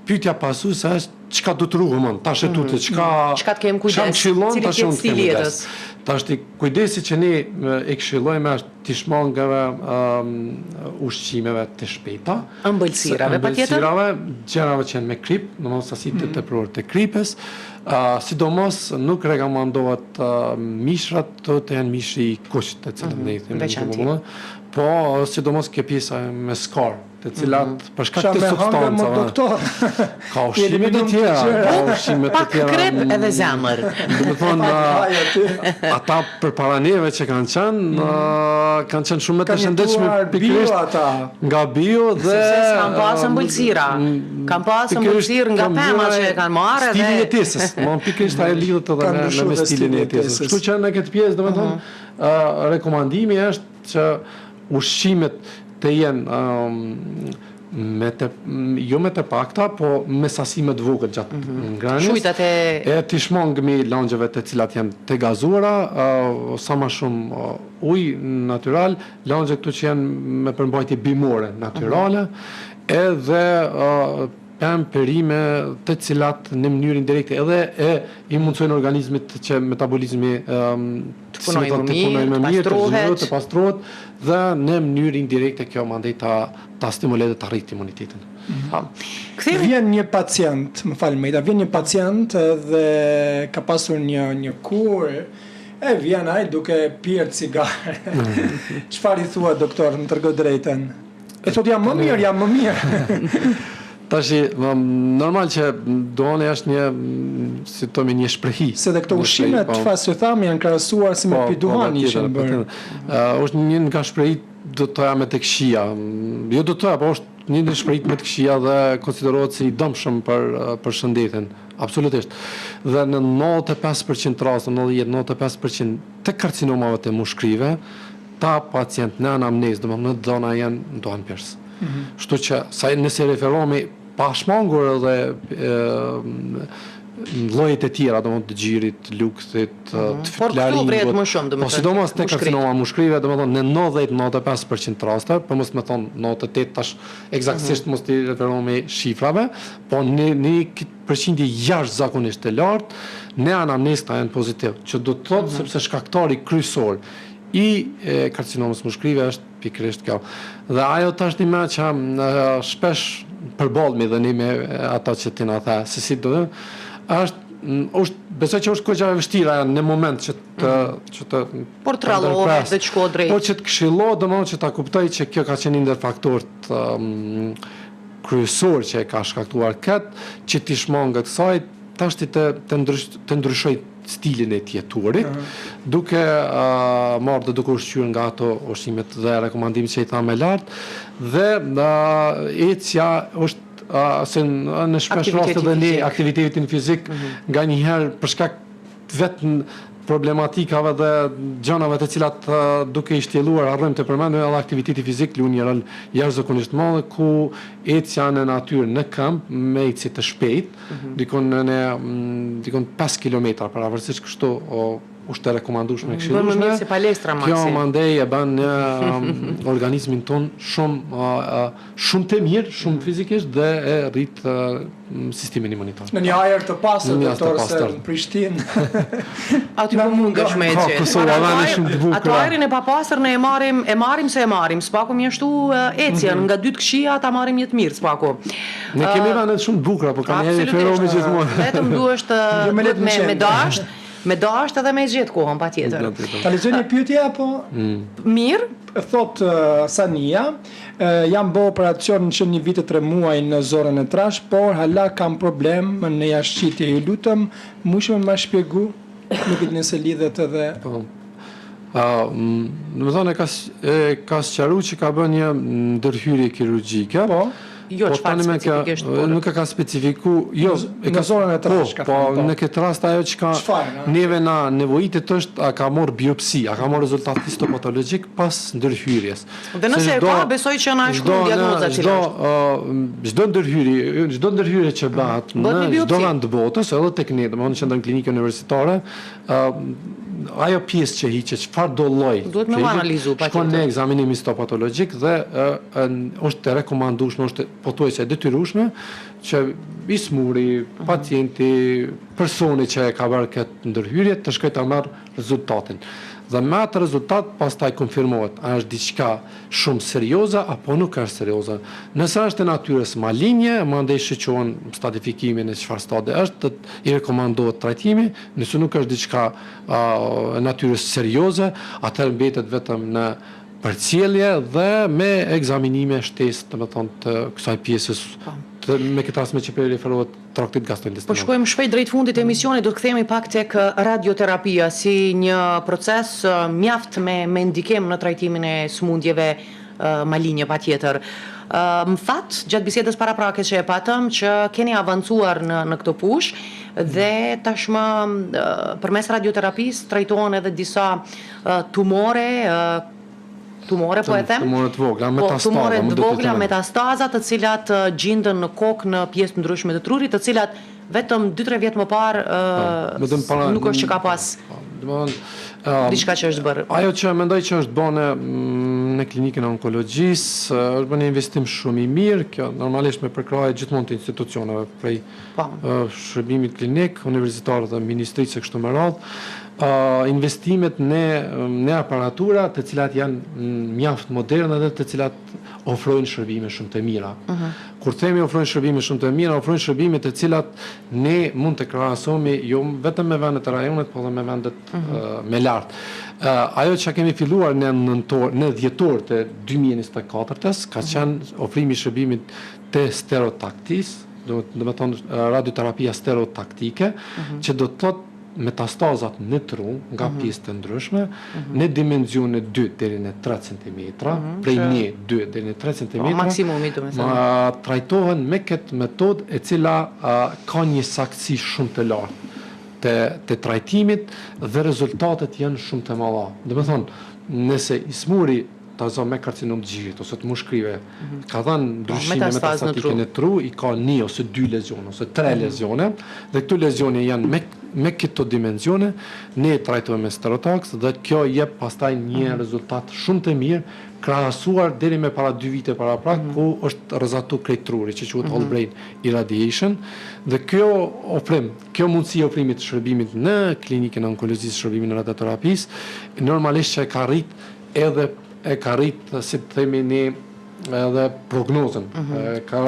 pyetja pasuese është çka do të ruhëm, tash e tutë, çka të kem kujdes, cili stili jetës. Tash kujdesi që ne e këshillojmë është të shmangave ushqimeve të shpejta, ëmbëlsirave patjetër, gjërave që janë me krip, domosdoshmë sasi të tepruar të kripës, sidomos nuk rekomandohet mishrat të janë mishri i kuqt, të cilët ne i themi, po sidomos kjo pjesa me skar, të cilat për shkak të substancave ka ushqime të tjera, pak krep edhe zemër. Do të thonë, ata përpara neve që kanë qenë shumë të shëndetshme pikërisht nga bio dhe kanë pasur ëmbëlsira. Kanë pasur ëmbëlsirë nga pema që kanë marrë dhe stilin e jetesës, pikërisht ajo lidhet edhe me stilin e jetesës. Kështu që në këtë pjesë, domethënë, rekomandimi është që ushqimet të jenë jo me të pakta, po me sasi më të vogël gjatë ngrënies. Shujtat e t'i shmangëmi langjeve të cilat janë të gazuara, sa më shumë ujë natyral, langje këtu që janë me përmbajtje bimore natyrale, edhe pemë perime të cilat në mënyrë indirekte edhe i mundsojnë organizmit që metabolizmi të punojë më mirë, të pastrohet dhe në mënyrë indirekte kjo mandej ta stimulojë dhe ta rritë imunitetin. Vjen një pacient, më fal Mejda, vjen një pacient dhe ka pasur një kurë, vjen ai duke pirë cigare. Çfarë i thua doktor, më tregoj drejtën? E thot jam më mirë. Tashi, normal që doani është një, si të me një shprehi. Se dhe këto ushimet, që thamë, janë krahasuar si me piduhani që në bërë. është një nga shprehi do të toja me të këshia. Jo do të toja, po është një nga shprehit me të këshia dhe konsiderohet si dëmshëm për shëndetin. Absolutisht. Dhe në 95% rast, në 95% të karcinomave të mushkrive, ta pacient në anamnezë, në dhona janë ndohen pjersë. Shtu që nëse referohemi pa shmangur edhe llojet e tjera, domethënë të gjirit, lukthit, të fitlaringut. Po sidomos te karcinoma mushkrive, domethënë në 90-95% raste, po mos më thon 98 tash eksaktësisht mos i referohemi shifrave, po në përqindje jashtëzakonisht të lartë në anamnezë ta janë pozitiv, që do të thotë sepse shkaktari kryesor i karcinomës mushkrive është pikërisht kjo. Dhe ajo tash më që shpesh përballmi dhe me ata që ti na tha se si do besoj që është goxha e vështira në moment që të por trallohet dhe të shko drejt. Po që të këshillohet, domethënë që ta kuptoj që kjo ka qenë ndër faktorët kryesor që e ka shkaktuar këtë, që ti shmangët kësaj, tash ti të ndryshoj stilin e tjeturit, duke marrë dhe duke ushqyer nga ato ushqimet dhe rekomandimet që i thamë lartë, dhe ecja është se në shpesh raste dhe ne aktivitetin fizik nga njëherë për shkak vetëm problematikave dhe gjënave të cilat duke i shtjelluar harrojmë të përmendemi edhe aktiviteti fizik luan një rol jashtëzakonisht madh ku ecja në natyrë në këmbë me ecje të shpejtë dikon 5 kilometra pavarësisht kështu është të rekomandueshme këshillueshme. Si palestra Kjo mandej e bën organizmin ton shumë të mirë, shumë fizikisht dhe e rrit sistemin imunitar. Në një ajër të pastër, doktor, se në Prishtinë. Aty po mundesh me ecje. Ato ajrin e papastër ne e marrim, s'paku mjashtu ecjen, nga 2 këshia ta marrim një të mirë, s'paku. Ne kemi vënë shumë të bukura, por kanë edhe feromi gjithmonë. Vetëm duhesh të me dasht edhe me gjithë kohën patjetër. Ta lexoj një pyetje apo? Mirë. Thot Sania, jam bë operacion që një vit e 3 muaj në zorën e trash, por hala kam problem në jashtëqitje. Ju lutem, mush më shpjegu, nuk e nëse lidhet edhe. Në thonë ka sqaruar që ka bën një ndërhyrje kirurgjike. Po. Jo, çfarë specifikisht? Nuk e ka specifiku, jo, në zonën e trash. Po, në këtë rast ajo që ka neve na nevojitet është a ka marrë biopsi, a ka marrë rezultat histopatologjik pas ndërhyrjes. Dhe nëse e ka, besoj që na shkruan diagnoza cila është. Çdo ndërhyrje që bëhet në çdo vend të botës, edhe tek ne, domethënë që në klinikë universitare, ajo pjesë që hiqet, çfarë do lloj. Duhet më analizu patjetër. Shkon në ekzaminim histopatologjik dhe është e rekomandueshme, është pothuajse e detyrueshme që i smuri, pacienti, personi që e ka bërë këtë ndërhyrje të shkojë ta marrë rezultatin. Dhe me atë rezultat pastaj konfirmohet a është diçka shumë serioze apo nuk është serioze. Nëse është e natyrës malinje, mandej shqohen stratifikimin e çfarë stadie është, i rekomandohet trajtimi. Nëse nuk është diçka e natyrës serioze, atëherë mbetet vetëm në përcjellje dhe me ekzaminime shtesë, domethënë të kësaj pjesës me këtë rast me që referohet traktit gastrointestinal. Po shkojmë shpejt drejt fundit të emisionit, do të kthehemi pak tek radioterapia si një proces mjaft me ndikim në trajtimin e sëmundjeve malinje patjetër. Më thatë gjatë bisedës paraprake që e patëm që keni avancuar në këtë push dhe tashmë përmes radioterapisë trajtohen edhe disa tumore tumore, po e them? Tumore të vogla, metastaza. Po, tumore të vogla, metastaza, të cilat gjenden në kokë në pjesë të ndryshme të trurit, të cilat vetëm 2-3 vjet më parë nuk është që ka pas diçka që është bërë. Ajo që mendoj që është bënë në klinikën e onkologjisë, është bënë një investim shumë i mirë, kjo normalisht me përkraje gjithmonë të institucioneve, prej shërbimit klinik, universitar dhe ministrisë e kështu me radhë, investimet në aparatura të cilat janë mjaft moderne dhe të cilat ofrojnë shërbime shumë të mira. Kur themi ofrojnë shërbime shumë të mira, ofrojnë shërbime të cilat ne mund të krahasojmë jo vetëm me vendet e rajonit, por edhe me vendet me lart. Ajo që kemi filluar në dhjetor të 2024-s, ka qenë ofrimi i shërbimit të stereotaktisë, do të thonë radioterapia stereotaktike, që do të thotë metastazat në tru nga pjesë të ndryshme në dimenzione 2 deri në 3 cm, prej 1-2 deri në 3 cm, maksimumi do të thënë. Trajtohen me këtë metodë e cila ka një saktësi shumë të lartë të trajtimit dhe rezultatet janë shumë të mëdha. Do të thonë, nëse i smuri me karcinom të gjigit ose të mushkrive ka dhënë ndryshime metastatike në tru, i ka 1 ose 2 lezione ose 3 lezione, dhe këto lezione janë me këto dimensione, ne trajtojmë me stereotax dhe kjo jep pastaj një rezultat shumë të mirë, krahasuar deri me para 2 vite para prak, ku është rrezatu krejt truri, që quhet whole brain irradiation, dhe kjo mundësi ofrimit të shërbimit në klinikën e onkologjisë, shërbimin e radioterapisë, normalisht që e ka rritë, si të themi një, edhe prognozën. Ka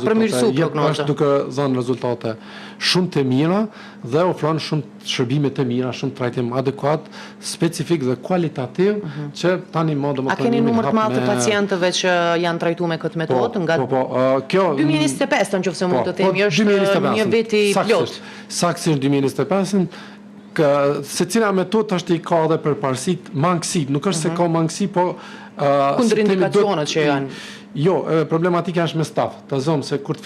përmirësu prognozën. Është duke dhënë rezultate shumë të mira dhe ofron shumë shërbime të mira, shumë trajtim adekuat, specifik dhe kualitativ, që tani më do të A keni numër të madh të pacientëve që janë trajtuar me këtë metodë nga 2025, nëse mund të themi, është një vit i plot. Saktësisht 2025. Se cila metodë është i ka dhe për parësit mangësi, nuk është se ka mangësi, po kundër indikacionet që janë. Jo, problematika është me staf. Të zonë se kur të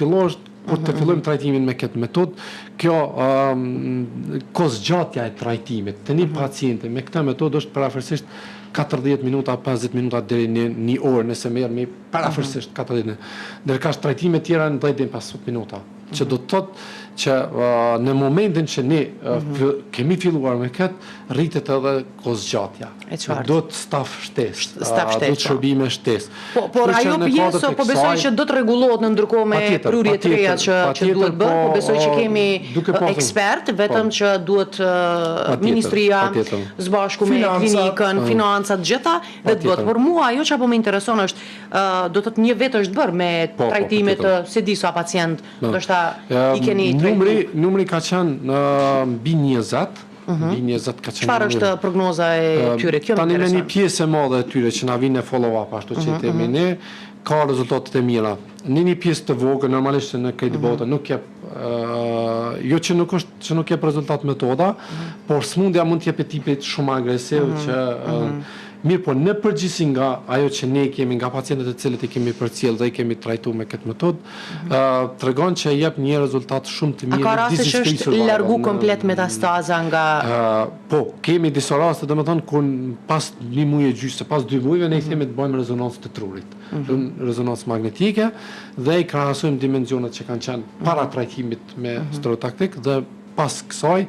fillojmë trajtimin me këtë metodë, kjo kozgjatja e trajtimit të një pacienti me këtë metodë është parafërsisht 40 minuta, 50 minuta deri në 1 orë, nëse merr me parafërsisht 40 minuta. Ndërka trajtimet tjera në 10 deri 15 minuta. Që do të thotë që në momentin që ne kemi filluar me këtë, rritet edhe kozgjatja. Do të staf shtesë, do të shërbime shtesë. Por ajo pjesë, po besoj që do të rregullohet në ndërkohë me prurje të reja që duhet bërë, po besoj që kemi ekspert, vetëm që duhet Ministria së bashku me klinikën, financat, gjitha, dhe të bëhet. Por mua ajo që apo më intereson është, do të një vetë është bërë me trajtimet, se di sa pacient, ndoshta i keni numri ka qenë mbi 20. Çfarë është prognoza e tyre? Kjo më tani intereson. Në një pjesë e madhe e tyre që na vinë follow-up, ashtu që themi ne, ka rezultate të mira. Në një pjesë të vogël, normalisht në këtë botë nuk jep jo që nuk jep rezultat metoda, por smundja mund të jepë tipit shumë agresiv që mirë, po në përgjithësi nga ajo që ne kemi nga pacientët e cilët i kemi përcjell dhe i kemi trajtuar me këtë metodë, tregon që jep një rezultat shumë të mirë. A ka raste që është largu komplet metastaza nga po, kemi disa raste, domethënë kur pas 1 muaj e gjysmë, pas 2 muajve ne i themi të bëjmë rezonancë të trurit. Rezonancë magnetike dhe i krahasojmë dimensionet që kanë qenë para trajtimit me stereotaktik dhe pas kësaj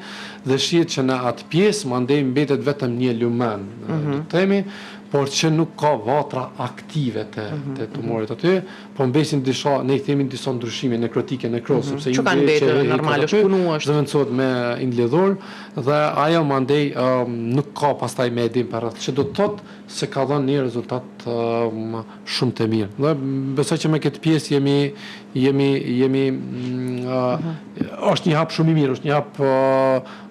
dhe shihet që në atë pjesë mandej mbetet vetëm një lumen, do të themi, por që nuk ka vatra aktive të tumorit aty, po mbesin disa, ne i themi disa ndryshime nekrotike, sepse që kanë mbetur normal është punuar, zëvendësohet me indledhor dhe ajo mandej nuk ka pastaj me edim për atë, që do të thotë se ka dhënë një rezultat shumë të mirë. Dhe besoj që me këtë pjesë jemi është një hap shumë i mirë,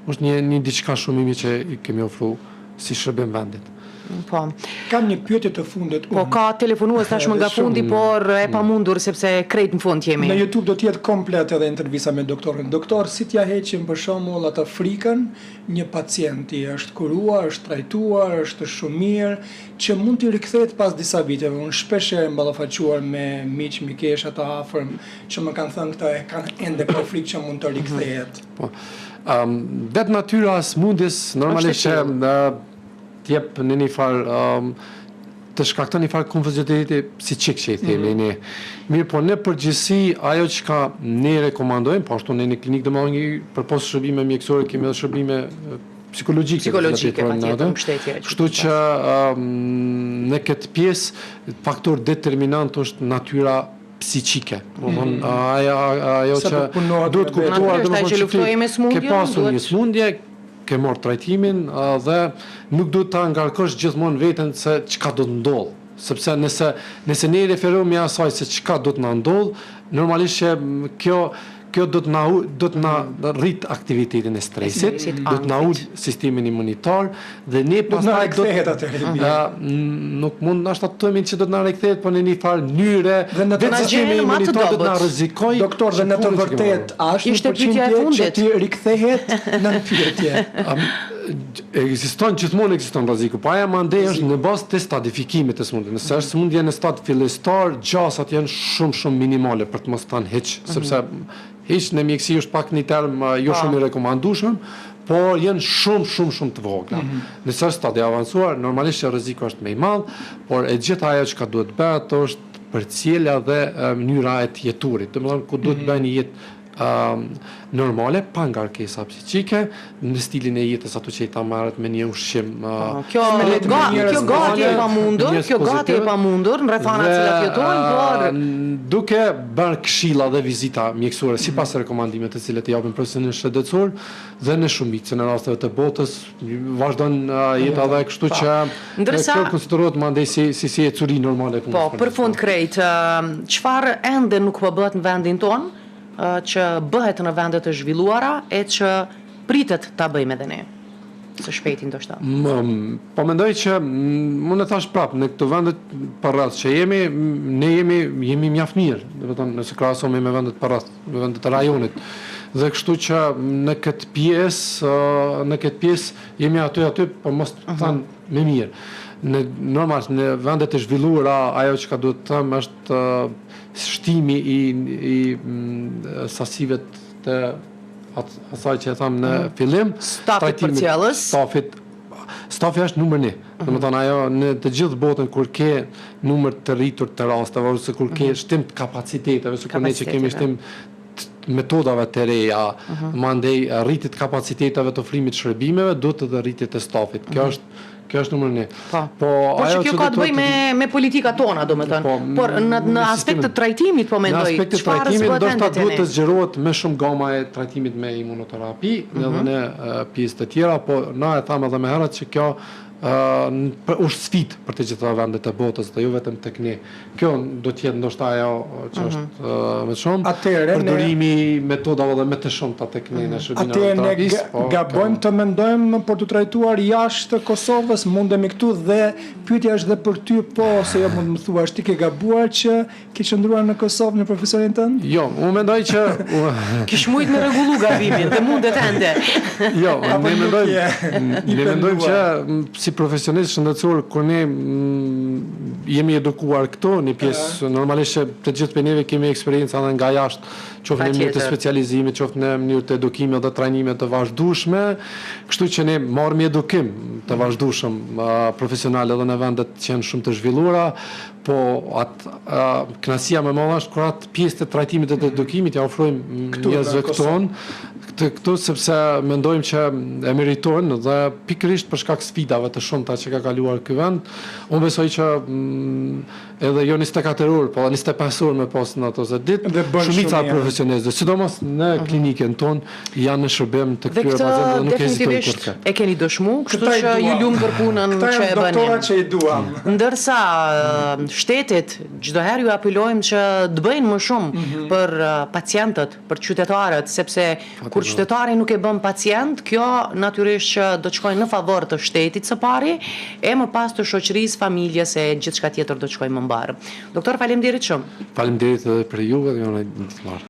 është një diçka shumë i mirë që i kemi ofruar si shërbim vendit. Po. Kam një pyetje të fundit. Po ka telefonues tashmë nga fundi, por e pamundur sepse krejt në fund jemi. Në YouTube do të jetë komplet edhe intervista me doktorin. Doktor, si t'ja heqim për shembull atë frikën, një pacienti është kuruar, është trajtuar, është shumë mirë, që mund t'i rikthehet pas disa viteve. Unë shpesh e mballafaquar me miq, mikesha të afërm që më kanë thënë këta e kanë ende këtë frikë që mund të rikthehet. Po. Vetë natyra smundjes normalisht jep në një farë të shkakton një farë konfuzioteti psiqik që i themi ne. Mirë, po në përgjithësi ajo që ka ne rekomandojmë, po ashtu ne në klinikë domethënë përpos shërbime mjekësore kemi edhe shërbime psikologjike, patjetër, mbështetje. Kështu që në këtë pjesë faktor determinant është natyra psiqike. Ajo që duhet kuptuar ke pasur një smundje, ke marrë trajtimin dhe nuk duhet ta ngarkosh gjithmonë veten se çka do të ndodh. Sepse nëse ne referohemi asaj se çka do të na ndodh, normalisht që kjo do të na rrit aktivitetin e stresit, do të na ul sistemin imunitar dhe ne pastaj nuk mund ashta të themi që do të na rikthehet, po në një farë mënyre dhe sistemi imunitar do të na rrezikojë. Doktor, dhe në të vërtet është një përqindje që ti rikthehet në pyetje. Gjithmonë ekziston rreziku, po ajo mandej është në bazë të stadifikimit të smundjes. Nëse është smundje në stad fillestar, gjasat janë shumë minimale për të mos thënë hiç, sepse hiç në mjeksi është pak një term jo shumë i rekomandueshëm, por janë shumë të vogla. Nëse është stadi avancuar, normalisht rreziku është më i madh, por e gjitha ajo që duhet bëhet është përcjellja dhe mënyra e jeturit. Domethënë ku duhet bëjë një jetë normale, pa ngarkesa psiqike, në stilin e jetës ato që i ta marrët me një ushqim. Kjo gati e pamundur në rrethana të cilat jetojnë, por duke bërë këshilla dhe vizita mjekësore sipas rekomandimeve të cilat i japin profesionistë shëndetësor dhe në shumicën e rasteve të botës vazhdon jeta dhe kështu që kjo konsiderohet mandej si ecuri normale. Po, për fund krejt, çfarë ende nuk po bëhet në vendin tonë që bëhet në vendet e zhvilluara e që pritet ta bëjmë edhe ne së shpejti ndoshta. Po mendoj që unë e thash prapë në këto vendet përreth që ne jemi mjaft mirë, domethënë nëse krahasohemi me vendet përreth, me vendet e rajonit. Dhe kështu që në këtë pjesë jemi aty, po mos thanë më mirë. Normal, në vendet e zhvilluara ajo që ka duhet të them është shtimi i sasive të asaj që e tham në fillim, stafit përcjellës. Stafi është numër 1. Domethënë ajo në të gjithë botën kur ke numër të rritur të rasteve ose kur ke shtim të kapaciteteve, sikur ne që kemi shtim metodave të reja, mandej rritit kapaciteteve të ofrimit shërbimeve, duhet edhe rritit të stafit. Kjo është numër 1. Por që kjo ka të bëjë me politikat tona, domethënë. Por në aspekt të trajtimit po mendoj, në aspekt të trajtimit ndoshta duhet të zgjerohet më shumë gama e trajtimit me imunoterapi, edhe në pjesë të tjera, po na e tham edhe më herët që kjo është sfidë për të gjitha vendet e botës dhe jo vetëm tek ne. Kjo do të jetë ndoshta ajo që është më shumë përdorimi metodave dhe më të shumta tek ne në shërbimin e terapisë. Ne gabojmë të mendojmë për të trajtuar jashtë Kosovës, mundemi këtu dhe pyetja është dhe për ty, po se jo mund të më thuash ti ke gabuar që ke qëndruar në Kosovë në profesionin tënd? Jo, unë mendoj që kish mujt me rregullu gabimin dhe mundet ende. Jo, ne mendojmë që si profesionist shëndetësor, kur ne jemi edukuar këto, një pjesë normalisht që të gjithë për neve kemi eksperiencë edhe nga jashtë, qoftë në mënyrë të specializimit, qoftë në mënyrë të edukimit dhe trajnimit të vazhdueshme, kështu që ne marrim edukim të vazhdueshëm profesional edhe në vendet që janë shumë të zhvilluara, po kënaqësia më e madhe është kur atë pjesë të trajtimit dhe të edukimit ja ofrojmë njerëzve këtu sepse mendojmë që e meritojnë dhe pikërisht për shkak sfidave të shumta që ka kaluar ky vend, unë besoj që edhe jo 24 orë, po 25 orë me pas në ato 10 ditë, shumica e profesionistëve, sidomos në klinikën tonë janë në shërbim të këtyre pacientëve dhe nuk hezitojnë kurrë. E keni dëshmu, kështu që ju lumë për punën që e bëni. Doktora që i duam. Ndërsa shtetit çdo herë ju apelojmë që të bëjnë më shumë për pacientët, për qytetarët, sepse kur qytetari nuk e bën pacient, kjo natyrisht që do të shkojë në favor të shtetit së pari, e më pas të shoqërisë, familjes e gjithçka tjetër do të shkojë më mbar. Doktor, faleminderit shumë. Faleminderit edhe për juve dhe unë